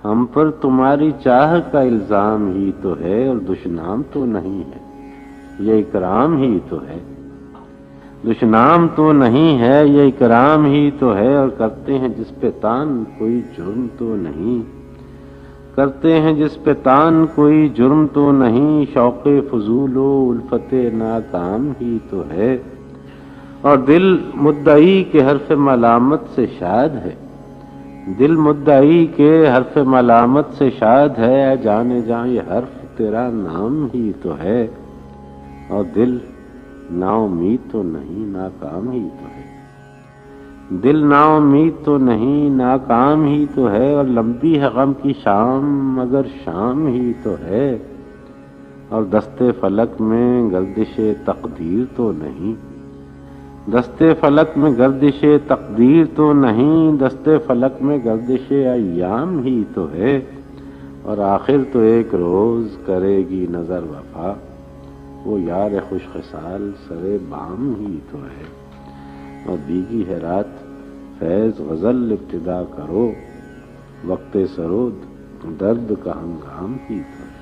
ہم پر تمہاری چاہ کا الزام ہی تو ہے اور دشنام تو نہیں ہے، یہ اکرام ہی تو ہے۔ دشنام تو نہیں ہے، یہ اکرام ہی تو ہے، اور کرتے ہیں جس پہ تان کوئی جرم تو نہیں، کرتے ہیں جس پہ تان کوئی جرم تو نہیں، شوق فضول و الفت ناکام ہی تو ہے، اور دل مدعی کے حرف ملامت سے شاد ہے، دل مدعی کے حرف ملامت سے شاد ہے، جانے جاں یہ حرف تیرا نام ہی تو ہے، اور دل نا امید تو نہیں ناکام ہی تو ہے، دل نا امید تو نہیں ناکام ہی تو ہے، اور لمبی ہے غم کی شام مگر شام ہی تو ہے، اور دستے فلک میں گردش تقدیر تو نہیں، دستے فلک میں گردش تقدیر تو نہیں، دستے فلک میں گردش ایام ہی تو ہے، اور آخر تو ایک روز کرے گی نظر وفا، وہ یار خوش خصال سرے بام ہی تو ہے، اور بیگی ہے رات فیض غزل ابتدا کرو، وقت سرود درد کا ہنگام ہی تو ہے۔